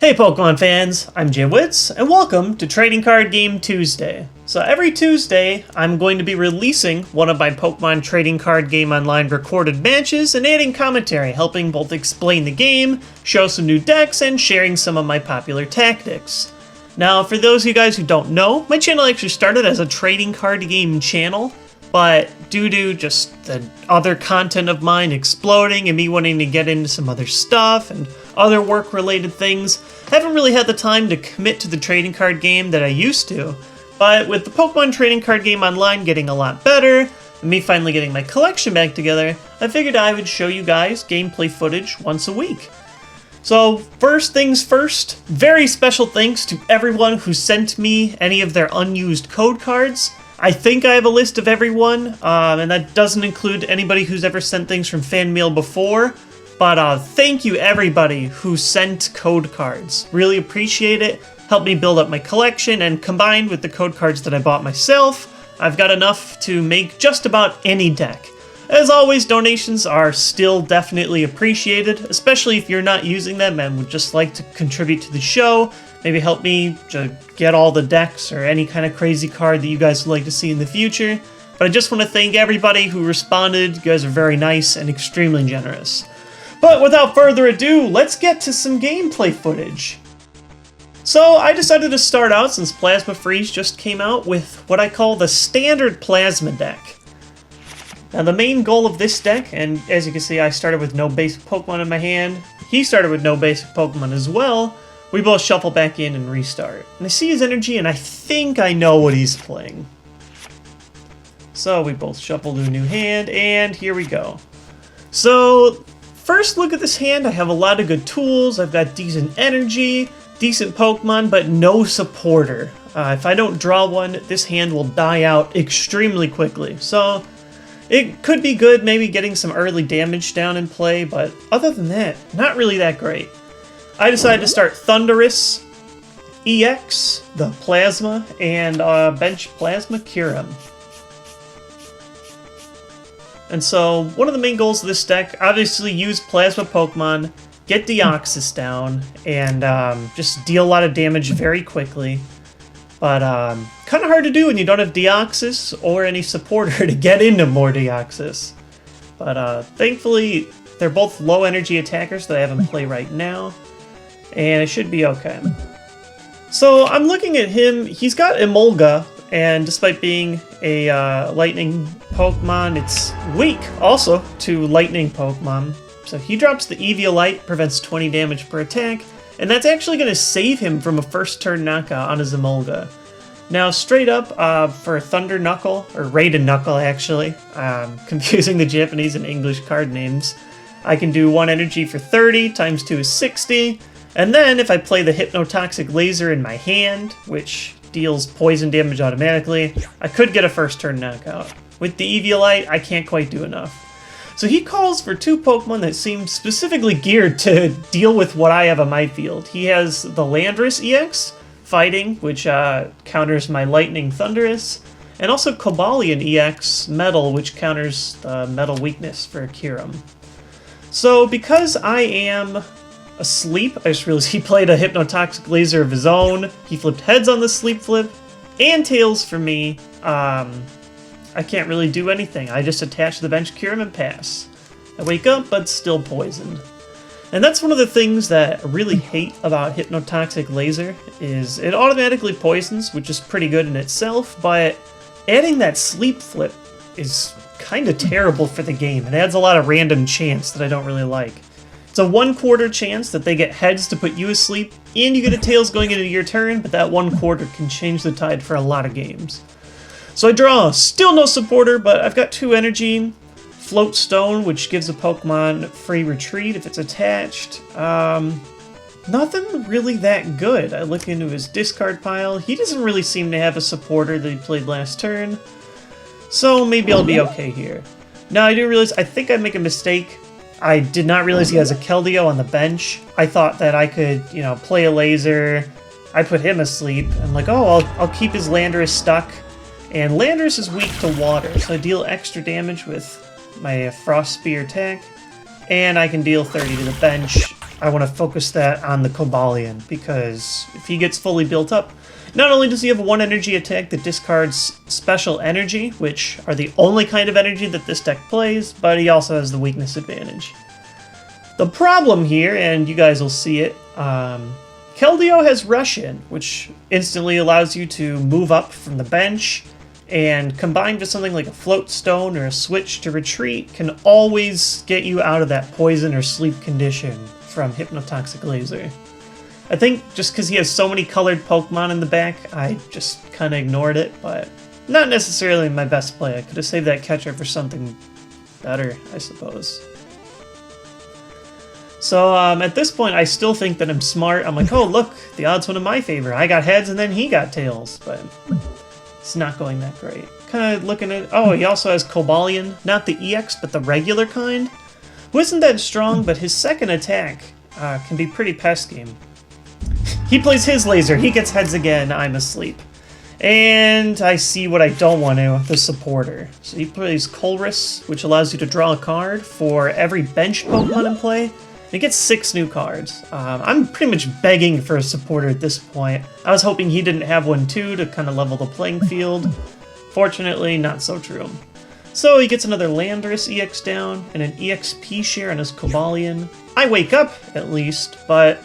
Hey Pokemon fans, I'm TheJWittz, and welcome to Trading Card Game Tuesday. So every Tuesday, I'm going to be releasing one of my Pokemon Trading Card Game Online recorded matches and adding commentary, helping both explain the game, show some new decks, and sharing some of my popular tactics. Now, for those of you guys who don't know, my channel actually started as a trading card game channel, but due to just the other content of mine exploding and me wanting to get into some other stuff and other work-related things, I haven't really had the time to commit to the trading card game that I used to. But with the Pokemon Trading Card Game Online getting a lot better, and me finally getting my collection back together, I figured I would show you guys gameplay footage once a week. So first things first, very special thanks to everyone who sent me any of their unused code cards. I think I have a list of everyone, and that doesn't include anybody who's ever sent things from fan mail before. But thank you everybody who sent code cards. Really appreciate it. Helped me build up my collection, and combined with the code cards that I bought myself, I've got enough to make just about any deck. As always, donations are still definitely appreciated, especially if you're not using them and would just like to contribute to the show. Maybe help me to get all the decks or any kind of crazy card that you guys would like to see in the future. But I just want to thank everybody who responded. You guys are very nice and extremely generous. But without further ado, let's get to some gameplay footage. So I decided to start out, since Plasma Freeze just came out, with what I call the standard Plasma deck. Now the main goal of this deck, and as you can see I started with no basic Pokemon in my hand, he started with no basic Pokemon as well, we both shuffle back in and restart. And I see his energy and I think I know what he's playing. So we both shuffle to a new hand, and here we go. So first look at this hand, I have a lot of good tools, I've got decent energy, decent Pokemon, but no supporter. If I don't draw one, this hand will die out extremely quickly. So it could be good maybe getting some early damage down in play, but other than that, not really that great. I decided to start Thundurus, EX, the Plasma, and bench Plasma Kyurem. And so, one of the main goals of this deck, obviously use Plasma Pokemon, get Deoxys down, and just deal a lot of damage very quickly. But kind of hard to do when you don't have Deoxys or any supporter to get into more Deoxys. But thankfully, they're both low energy attackers that I have in play right now, and it should be okay. So I'm looking at him, he's got Emolga, and despite being a lightning Pokemon, it's weak also to lightning Pokemon. So he drops the Eviolite, prevents 20 damage per attack, and that's actually going to save him from a first turn knockout on his Emolga. Now straight up for Thunder Knuckle, or Raiden Knuckle actually, confusing the Japanese and English card names, I can do 1 energy for 30, times 2 is 60, and then if I play the Hypnotoxic Laser in my hand, which deals poison damage automatically, I could get a first turn knockout. With the Eviolite, I can't quite do enough. So he calls for 2 Pokemon that seem specifically geared to deal with what I have on my field. He has the Landorus EX, Fighting, which counters my Lightning Thundurus, and also Cobalion EX, Metal, which counters the Metal weakness for Kyurem. So because I am asleep, I just realized he played a Hypnotoxic Laser of his own, he flipped heads on the sleep flip, and tails for me. I can't really do anything. I just attach the bench Kyurem and pass. I wake up, but still poisoned. And that's one of the things that I really hate about Hypnotoxic Laser, is it automatically poisons, which is pretty good in itself, but adding that sleep flip is kind of terrible for the game. It adds a lot of random chance that I don't really like. It's a 1/4 chance that they get heads to put you asleep, and you get a tails going into your turn, but that 1/4 can change the tide for a lot of games. So I draw, still no supporter, but I've got 2 energy, Float Stone, which gives a Pokemon free retreat if it's attached. Nothing really that good. I look into his discard pile, he doesn't really seem to have a supporter that he played last turn, so maybe I'll be okay here. Now I do realize, I think I make a mistake. I did not realize he has a Keldeo on the bench. I thought that I could, play a laser, I put him asleep, I'm like, oh, I'll keep his Landorus stuck. And Landorus is weak to water, so I deal extra damage with my Frost Spear attack, and I can deal 30 to the bench, I want to focus that on the Cobalion, because if he gets fully built up, not only does he have a 1 energy attack that discards special energy, which are the only kind of energy that this deck plays, but he also has the weakness advantage. The problem here, and you guys will see it, Keldeo has Rush In, which instantly allows you to move up from the bench, and combined with something like a Float Stone or a Switch to Retreat can always get you out of that poison or sleep condition from Hypnotoxic Laser. I think just because he has so many colored Pokemon in the back, I just kind of ignored it, but not necessarily my best play. I could have saved that catcher for something better, I suppose. So at this point, I still think that I'm smart. I'm like, oh, look, the odds went in my favor. I got heads and then he got tails, but it's not going that great. Kind of looking at... Oh, he also has Cobalion. Not the EX, but the regular kind. Who isn't that strong, but his second attack can be pretty pesky. He plays his laser. He gets heads again. I'm asleep. And I see what I don't want to, the supporter. So he plays Colress, which allows you to draw a card for every bench Pokemon in play. He gets 6 new cards. I'm pretty much begging for a supporter at this point. I was hoping he didn't have one too to kind of level the playing field. Fortunately, not so true. So he gets another Landorus EX down and an EXP share on his Cobalion. I wake up, at least, but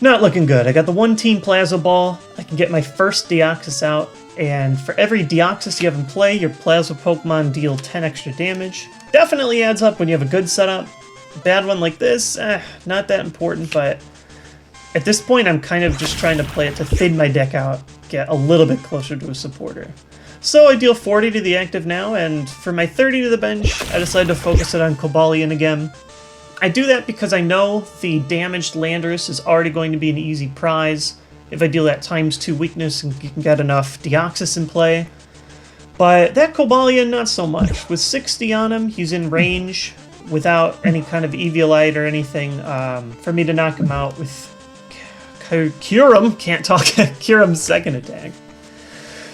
not looking good. I got the 1 Team Plasma Ball. I can get my first Deoxys out, and for every Deoxys you have in play, your Plasma Pokemon deal 10 extra damage. Definitely adds up when you have a good setup. A bad one like this, not that important, but at this point I'm kind of just trying to play it to thin my deck out, get a little bit closer to a supporter. So I deal 40 to the active now, and for my 30 to the bench, I decided to focus it on Cobalion again. I do that because I know the damaged Landorus is already going to be an easy prize if I deal that ×2 weakness and you can get enough Deoxys in play. But that Cobalion, not so much. With 60 on him, he's in range without any kind of Eviolite or anything for me to knock him out with Kyurem. Can't talk. Kyurem's second attack.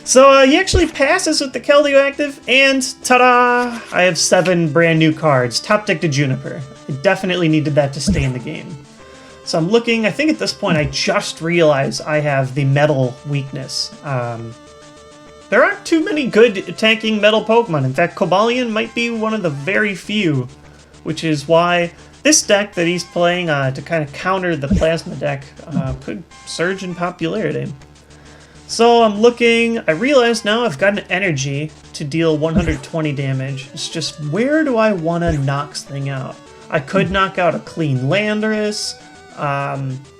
So he actually passes with the Keldeo active, and ta-da! I have 7 brand new cards. Top deck to Juniper. I definitely needed that to stay in the game. So I'm looking, I think at this point I just realized I have the metal weakness. There aren't too many good attacking metal Pokemon. In fact, Cobalion might be one of the very few, which is why this deck that he's playing to kind of counter the Plasma deck could surge in popularity. So I'm looking, I realize now I've got an energy to deal 120 damage. It's just, where do I want to knock this thing out? I could knock out a clean Landorus,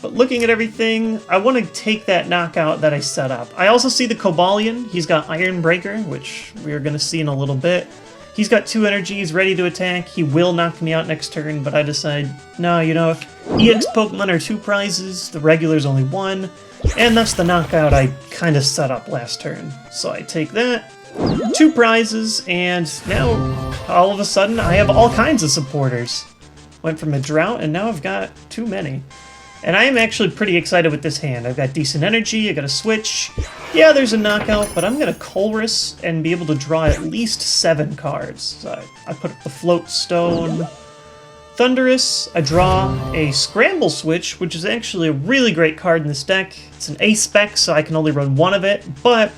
but looking at everything, I want to take that knockout that I set up. I also see the Cobalion. He's got Iron Breaker, which we're going to see in a little bit. He's got 2 energies ready to attack. He will knock me out next turn, but I decide, no, you know, EX Pokemon are 2 prizes, the regular's only 1. And that's the knockout I kind of set up last turn. So I take that, 2 prizes, and now, all of a sudden, I have all kinds of supporters. Went from a drought, and now I've got too many. And I am actually pretty excited with this hand. I've got decent energy, I got a switch. Yeah, there's a knockout, but I'm going to Colress and be able to draw at least 7 cards. So I put up the Float Stone. Thundurus, I draw a Scramble Switch, which is actually a really great card in this deck. It's an A-spec, so I can only run 1 of it, but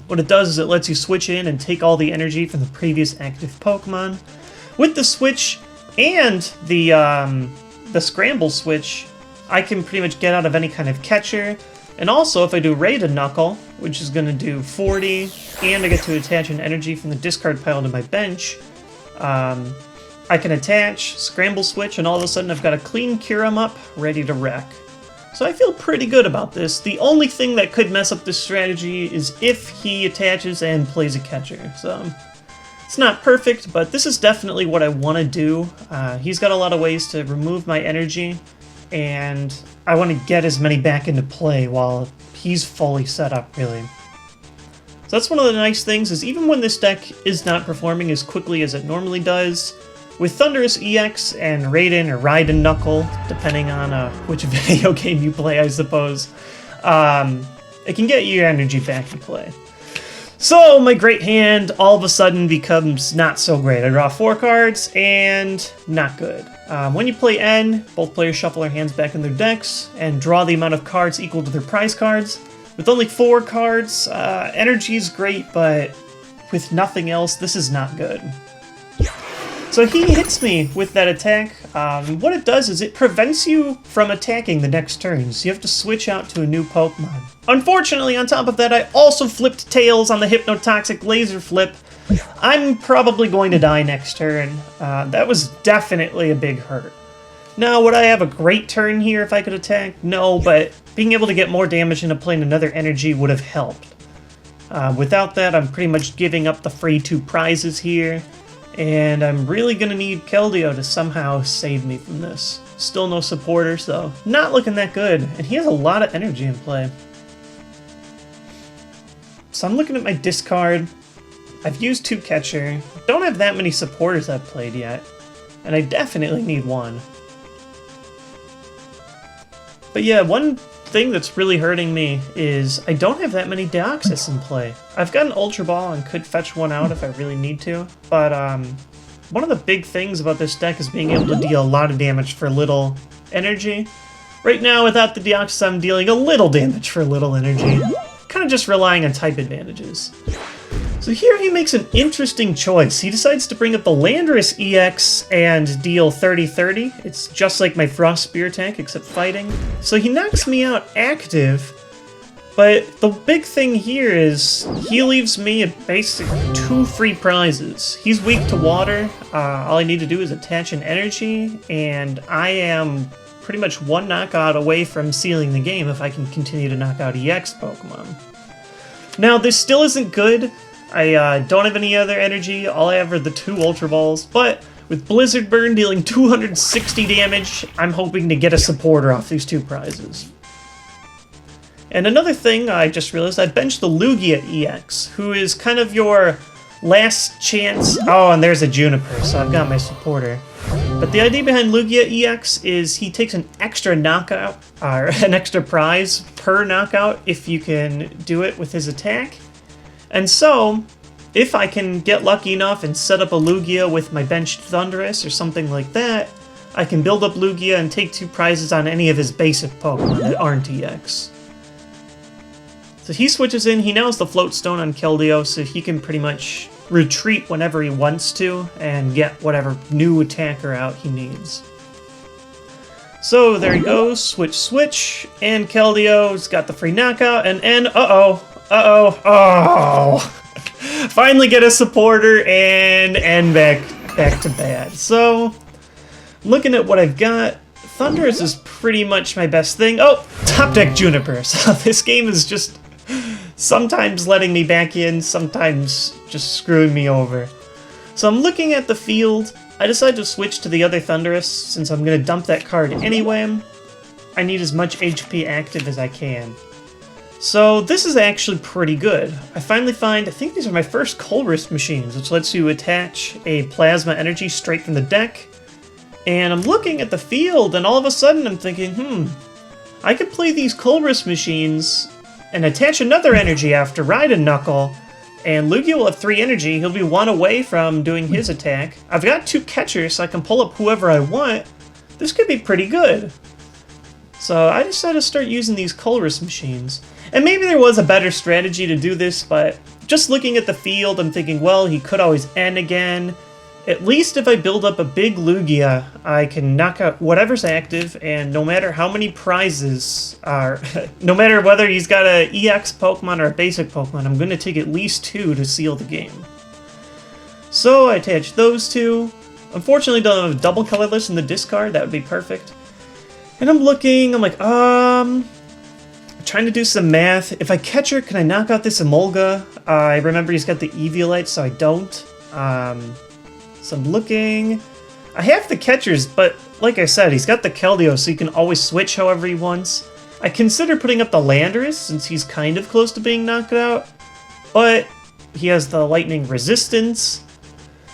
what it does is it lets you switch in and take all the energy from the previous active Pokemon. With the switch and the Scramble Switch, I can pretty much get out of any kind of catcher, and also if I do Raid and Knuckle, which is going to do 40, and I get to attach an energy from the discard pile to my bench, I can attach, Scramble Switch, and all of a sudden I've got a clean Kyurem up, ready to wreck. So I feel pretty good about this. The only thing that could mess up this strategy is if he attaches and plays a catcher. So it's not perfect, but this is definitely what I want to do. He's got a lot of ways to remove my energy, and I want to get as many back into play while he's fully set up, really. So that's one of the nice things, is even when this deck is not performing as quickly as it normally does, with Thundurus EX and Raiden or Raiden Knuckle, depending on which video game you play, I suppose, it can get your energy back in play. So my great hand all of a sudden becomes not so great. I draw 4 cards and not good. When you play N, both players shuffle their hands back in their decks and draw the amount of cards equal to their prize cards. With only 4 cards, energy is great, but with nothing else, this is not good. So he hits me with that attack. What it does is it prevents you from attacking the next turn, so you have to switch out to a new Pokemon. Unfortunately, on top of that, I also flipped Tails on the Hypnotoxic Laser Flip. I'm probably going to die next turn. That was definitely a big hurt. Now, would I have a great turn here if I could attack? No, but being able to get more damage into playing another energy would have helped. Without that, I'm pretty much giving up the free 2 prizes here. And I'm really going to need Keldeo to somehow save me from this. Still no supporter, so not looking that good. And he has a lot of energy in play. So I'm looking at my discard. I've used 2 catcher. Don't have that many supporters I've played yet. And I definitely need 1. But yeah, one thing that's really hurting me is I don't have that many Deoxys in play. I've got an Ultra Ball and could fetch one out if I really need to, but one of the big things about this deck is being able to deal a lot of damage for little energy. Right now, without the Deoxys, I'm dealing a little damage for little energy. Kind of just relying on type advantages. So here he makes an interesting choice. He decides to bring up the Landorus EX and deal 30-30. It's just like my Frost Spear attack, except fighting. So he knocks me out active, but the big thing here is he leaves me basically 2 free prizes. He's weak to water. All I need to do is attach an energy, and I am pretty much 1 knockout away from sealing the game if I can continue to knock out EX Pokemon. Now, this still isn't good. I don't have any other energy, all I have are the 2 Ultra Balls, but with Blizzard Burn dealing 260 damage, I'm hoping to get a supporter off these 2 prizes. And another thing I just realized, I benched the Lugia EX, who is kind of your last chance. Oh, and there's a Juniper, so I've got my supporter. But the idea behind Lugia EX is he takes an extra knockout, or an extra prize per knockout if you can do it with his attack. And so, if I can get lucky enough and set up a Lugia with my benched Thundurus or something like that, I can build up Lugia and take 2 prizes on any of his basic Pokemon that aren't EX. So he switches in, he now has the Float Stone on Keldeo, so he can pretty much retreat whenever he wants to and get whatever new attacker out he needs. So there he goes, switch, and Keldeo's got the free knockout, and finally get a supporter and back to bad. So, looking at what I've got, Thundurus is pretty much my best thing. Oh, top deck Juniper. So this game is just sometimes letting me back in, sometimes just screwing me over. So I'm looking at the field. I decide to switch to the other Thundurus since I'm going to dump that card anyway. I need as much HP active as I can. So this is actually pretty good. I finally find, I think these are my first Colress machines, which lets you attach a plasma energy straight from the deck. And I'm looking at the field, and all of a sudden I'm thinking, I could play these Colress machines and attach another energy after Ride and Knuckle, and Lugia will have 3 energy. He'll be 1 away from doing his attack. I've got 2 catchers, so I can pull up whoever I want. This could be pretty good. So I decided to start using these Colress machines. And maybe there was a better strategy to do this, but just looking at the field, I'm thinking, well, he could always end again. At least if I build up a big Lugia, I can knock out whatever's active, and no matter how many prizes are, no matter whether he's got a EX Pokemon or a basic Pokemon, I'm going to take at least 2 to seal the game. So I attach those 2. Unfortunately, don't have a double colorless in the discard. That would be perfect. And I'm looking, I'm like, trying to do some math. If I catch her, can I knock out this Emolga? I remember he's got the Eviolite, so I don't. So I'm looking. I have the catchers, but like I said, he's got the Keldeo, so he can always switch however he wants. I consider putting up the Landorus, since he's kind of close to being knocked out, but he has the lightning resistance.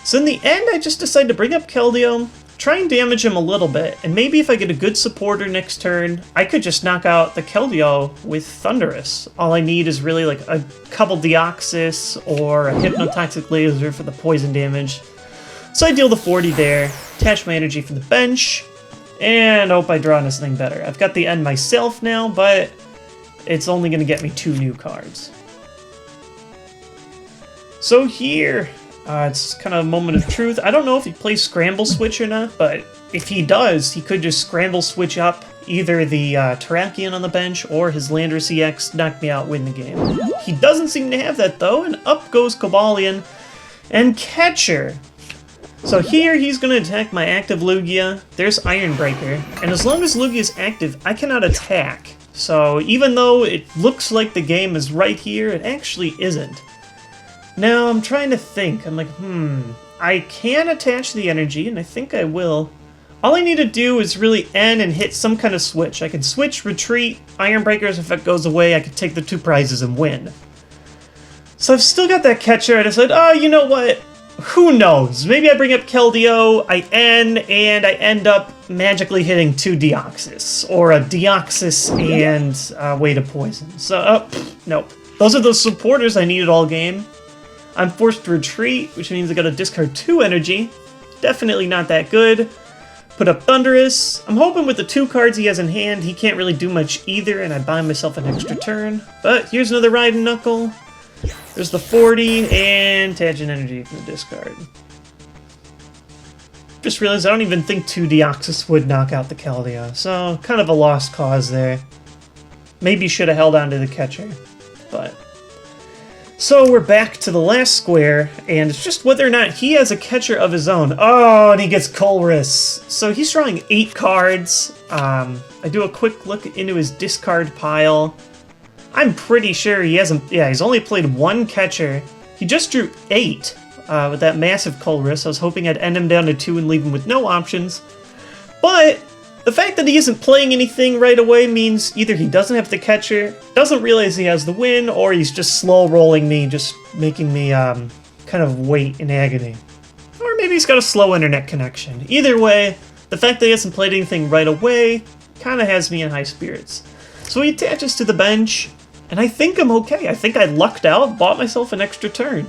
So in the end, I just decided to bring up Keldeo, try and damage him a little bit, and maybe if I get a good supporter next turn, I could just knock out the Keldeo with Thunderous. All I need is really like a couple Deoxys or a Hypnotoxic Laser for the poison damage. So I deal the 40 there, attach my energy from the bench, and hope I draw this thing better. I've got the end myself now, but it's only going to get me 2 new cards. So here, it's kind of a moment of truth. I don't know if he plays Scramble Switch or not, but if he does, he could just Scramble Switch up either the Terrakion on the bench or his Landorus EX, knock me out, win the game. He doesn't seem to have that though, and up goes Cobalion and Catcher. So here he's going to attack my active Lugia. There's Iron Breaker, and as long as Lugia is active, I cannot attack. So even though it looks like the game is right here, it actually isn't. Now I'm trying to think. I'm like, I can attach the energy, and I think I will. All I need to do is really end and hit some kind of switch. I can switch, retreat, Iron Breakers. If it goes away, I can take the 2 prizes and win. So I've still got that Catcher. I decided, oh, you know what? Who knows? Maybe I bring up Keldeo, I end, and I end up magically hitting 2 Deoxys. Or a Deoxys and Way to Poison. So, nope. Those are those supporters I needed all game. I'm forced to retreat, which means I gotta discard 2 energy. Definitely not that good. Put up Thunderous. I'm hoping with the 2 cards he has in hand, he can't really do much either, and I buy myself an extra turn. But here's another Riding Knuckle. There's the 40, and attach an energy from the discard. Just realized I don't even think 2 Deoxys would knock out the Keldeo, so kind of a lost cause there. Maybe should have held on to the Catcher, but... So we're back to the last square, and it's just whether or not he has a Catcher of his own. Oh, and he gets Colress. So he's drawing 8 cards. I do a quick look into his discard pile. I'm pretty sure he hasn't... Yeah, he's only played 1 Catcher. He just drew 8 with that massive Colress. I was hoping I'd end him down to 2 and leave him with no options. But the fact that he isn't playing anything right away means either he doesn't have the Catcher, doesn't realize he has the win, or he's just slow rolling me, just making me kind of wait in agony. Or maybe he's got a slow internet connection. Either way, the fact that he hasn't played anything right away kind of has me in high spirits. So he attaches to the bench, and I think I'm okay. I think I lucked out, bought myself an extra turn.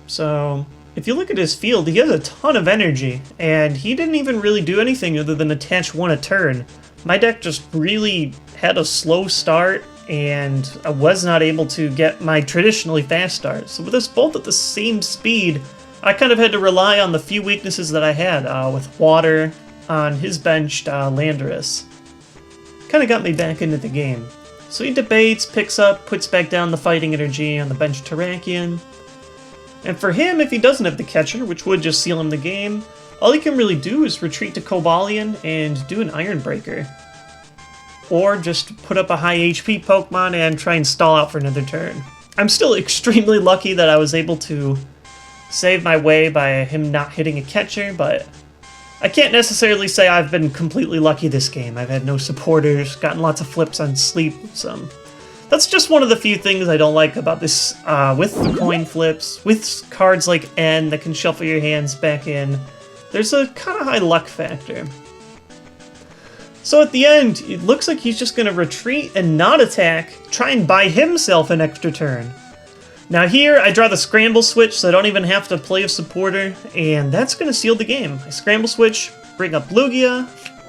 So if you look at his field, he has a ton of energy, and he didn't even really do anything other than attach 1 a turn. My deck just really had a slow start, and I was not able to get my traditionally fast start. So with us both at the same speed, I kind of had to rely on the few weaknesses that I had, with water on his benched Landorus. Kind of got me back into the game. So he debates, picks up, puts back down the fighting energy on the bench Terrakion. And for him, if he doesn't have the Catcher, which would just seal him the game, all he can really do is retreat to Cobalion and do an Iron Breaker. Or just put up a high HP Pokemon and try and stall out for another turn. I'm still extremely lucky that I was able to save my way by him not hitting a Catcher, but I can't necessarily say I've been completely lucky this game. I've had no supporters, gotten lots of flips on sleep, that's just one of the few things I don't like about this, with the coin flips, with cards like N that can shuffle your hands back in. There's a kind of high luck factor. So at the end, it looks like he's just going to retreat and not attack, try and buy himself an extra turn. Now here, I draw the Scramble Switch, so I don't even have to play a supporter, and that's going to seal the game. I Scramble Switch, bring up Lugia,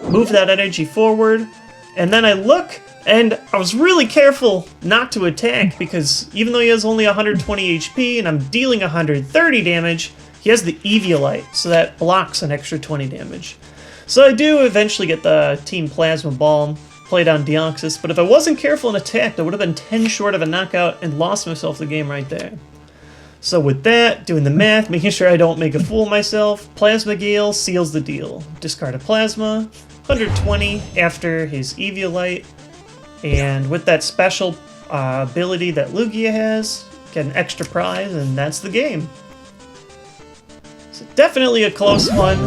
move that energy forward, and then I look... And I was really careful not to attack, because even though he has only 120 HP and I'm dealing 130 damage, he has the Eviolite, so that blocks an extra 20 damage. So I do eventually get the Team Plasma Ball, play down Deoxys, but if I wasn't careful and attacked, I would have been 10 short of a knockout and lost myself the game right there. So with that, doing the math, making sure I don't make a fool of myself, Plasma Gale seals the deal. Discard a Plasma, 120 after his Eviolite. And with that special ability that Lugia has, get an extra prize, and that's the game. So definitely a close one.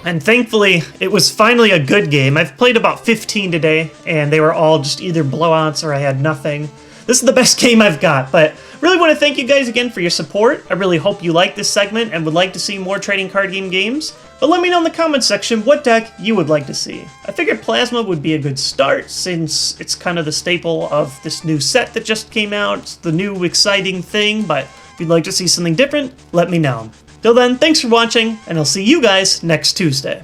And thankfully, it was finally a good game. I've played about 15 today, and they were all just either blowouts or I had nothing. this is the best game I've got. But really want to thank you guys again for your support. I really hope you like this segment and would like to see more trading card game games. But let me know in the comments section what deck you would like to see. I figured Plasma would be a good start since it's kind of the staple of this new set that just came out. It's the new exciting thing, but if you'd like to see something different, let me know. Till then, thanks for watching, and I'll see you guys next Tuesday.